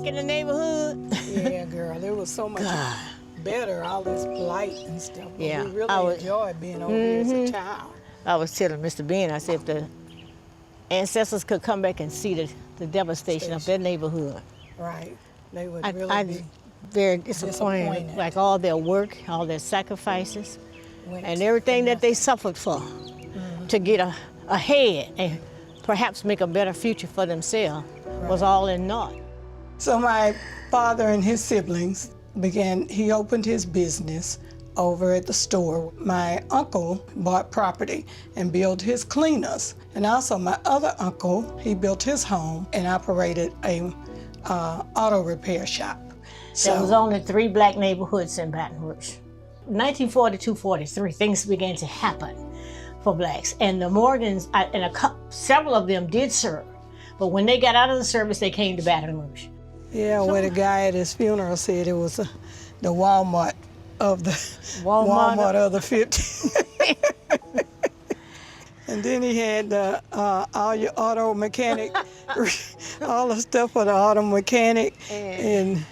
back in the neighborhood. Yeah, girl, there was so much better, all this blight and stuff. But Yeah, we really enjoyed being over here as a child. I was telling Mr. Ben, I said if the ancestors could come back and see the devastation of their neighborhood. Right. They would really I'd be very disappointed. Like all their work, all their sacrifices, and everything that they suffered for to get ahead and perhaps make a better future for themselves was all in naught. So my father and his siblings he opened his business over at the store. My uncle bought property and built his cleaners. And also my other uncle, he built his home and operated a auto repair shop. There was only 3 black neighborhoods in Baton Rouge. 1942-43, things began to happen for blacks. And the Morgans, several of them did serve. But when they got out of the service, they came to Baton Rouge. Yeah, where the guy at his funeral said it was the Walmart of the Walmart of the 50s. And then he had all your auto mechanic, all the stuff for the auto mechanic, and then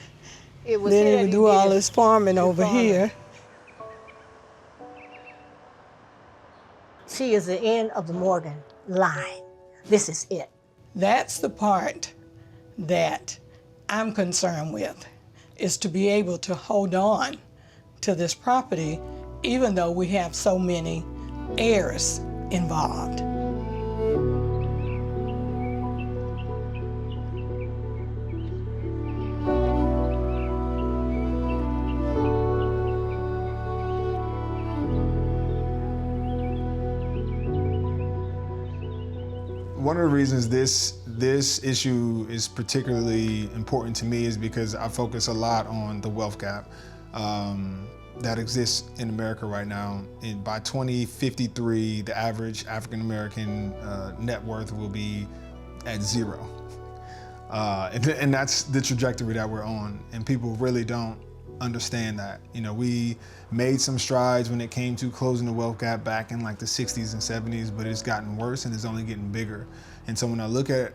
he would do all his farming over here. She is the end of the Morgan line. This is it. That's the part that I'm concerned with, is to be able to hold on to this property, even though we have so many heirs involved. One of the reasons this issue is particularly important to me is because I focus a lot on the wealth gap that exists in America right now. And by 2053, the average African-American net worth will be at 0. And that's the trajectory that we're on. And people really don't understand that. You know, we made some strides when it came to closing the wealth gap back in like the 60s and 70s, but it's gotten worse and it's only getting bigger. And so when I look at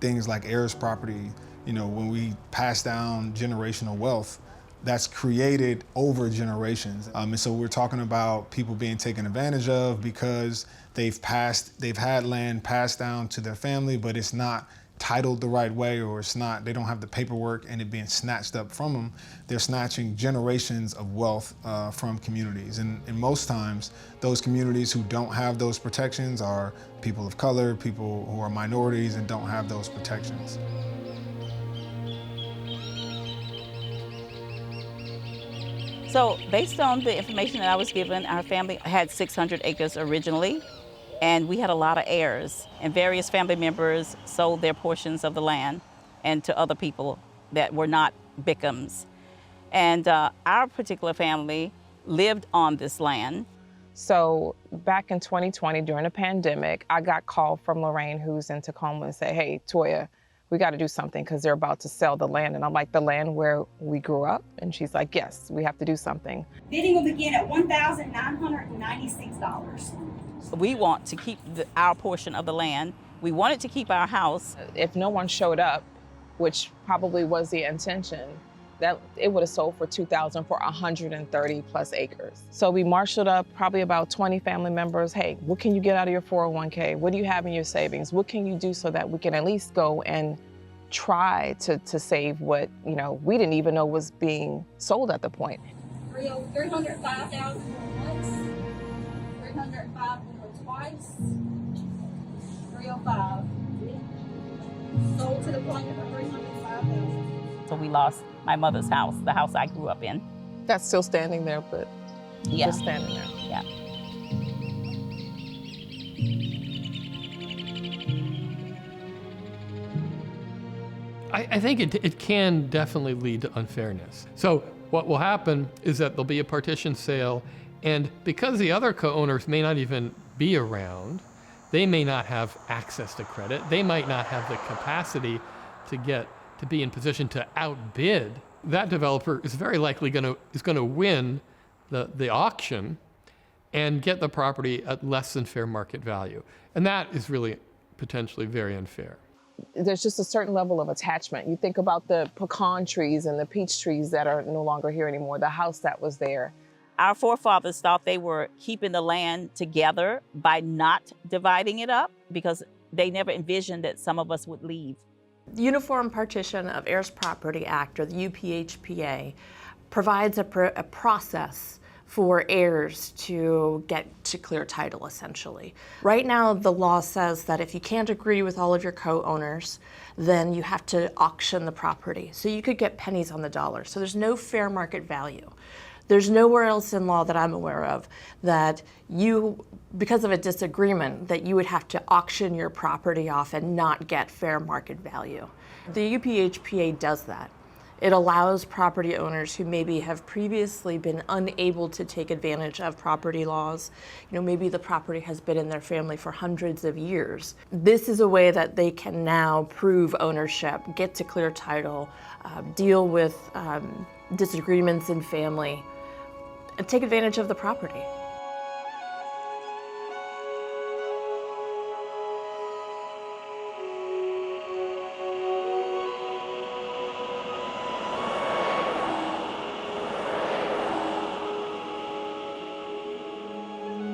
things like heirs property, you know, when we pass down generational wealth, that's created over generations. And so we're talking about people being taken advantage of because they've had land passed down to their family, but it's not titled the right way, or they don't have the paperwork, and it being snatched up from them. They're snatching generations of wealth from communities. And most times, those communities who don't have those protections are people of color, people who are minorities and don't have those protections. So based on the information that I was given, our family had 600 acres originally, and we had a lot of heirs, and various family members sold their portions of the land and to other people that were not victims. And our particular family lived on this land. So back in 2020, during the pandemic, I got called from Lorraine, who's in Tacoma, and said, hey, Toya, we got to do something because they're about to sell the land. And I'm like, the land where we grew up? And she's like, yes, we have to do something. Bidding will begin at $1,996. We want to keep our portion of the land. We wanted to keep our house. If no one showed up, which probably was the intention, that it would have sold for $2,000 for 130 plus acres. So we marshaled up probably about 20 family members. Hey, what can you get out of your 401k? What do you have in your savings? What can you do so that we can at least go and try to save what, you know, we didn't even know was being sold at the point. 305,000 once, 305 twice, 305. Sold to the point for 305,000. So we lost my mother's house, the house I grew up in. That's still standing there, but just standing there. Yeah. I think it can definitely lead to unfairness. So what will happen is that there'll be a partition sale, and because the other co-owners may not even be around, they may not have access to credit, they might not have the capacity to be in position to outbid. That developer is very likely going to win the auction and get the property at less than fair market value. And that is really potentially very unfair. there's just a certain level of attachment. You think about the pecan trees and the peach trees that are no longer here anymore, the house that was there. Our forefathers thought they were keeping the land together by not dividing it up because they never envisioned that some of us would leave. The Uniform Partition of Heirs Property Act, or the UPHPA, provides a process for heirs to get to clear title, essentially. Right now, the law says that if you can't agree with all of your co-owners, then you have to auction the property. So you could get pennies on the dollar. So there's no fair market value. There's nowhere else in law that I'm aware of that you, because of a disagreement, that you would have to auction your property off and not get fair market value. The UPHPA does that. It allows property owners who maybe have previously been unable to take advantage of property laws, maybe the property has been in their family for hundreds of years. This is a way that they can now prove ownership, get to clear title, deal with disagreements in family, and take advantage of the property.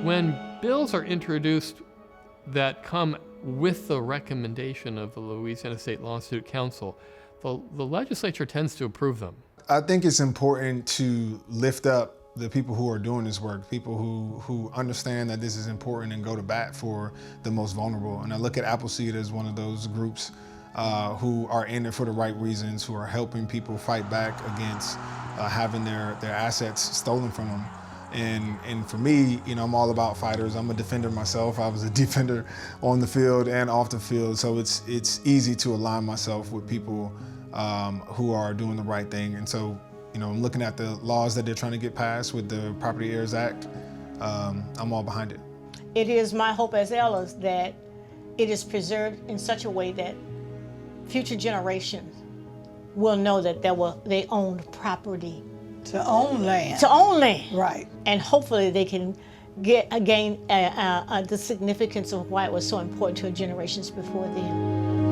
When bills are introduced that come with the recommendation of the Louisiana State Lawsuit Council, the legislature tends to approve them. I think it's important to lift up the people who are doing this work, people who understand that this is important and go to bat for the most vulnerable. And I look at Appleseed as one of those groups who are in it for the right reasons, who are helping people fight back against having their assets stolen from them. And for me, I'm all about fighters. I'm a defender myself. I was a defender on the field and off the field. So it's easy to align myself with people who are doing the right thing. And so, I'm looking at the laws that they're trying to get passed with the Property Heirs Act. I'm all behind it. It is my hope as elders that it is preserved in such a way that future generations will know that they owned property. To own land. To own land. Right. And hopefully they can gain the significance of why it was so important to generations before them.